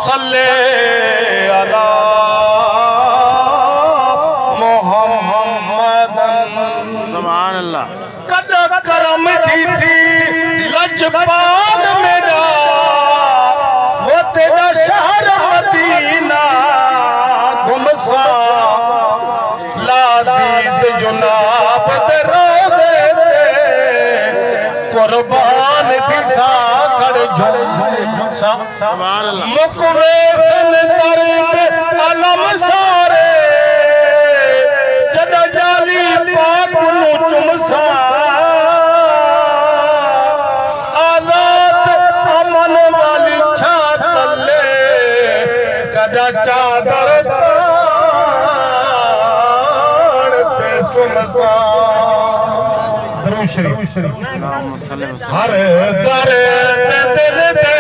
सल्ले अला मोहम्मदन। सुभान अल्लाह। कद करम थी लजपाल मेरा वो तेरा शहर मदीना घुमसा ला दीद जुनाब ते रोज़े ते कुर्बान थी साखड़ झुमसा। सुभान अल्लाह। मुकवे दिन दर्द अलम सारे जद जाली पाक नु चुमसा आजाद अमन वाली छातले कदा चादर ताड़ पे सुमसा। दरूद शरीफ। अल्लाहुम्मा सल्ली व सल्लिम। हर दर ते दिल दे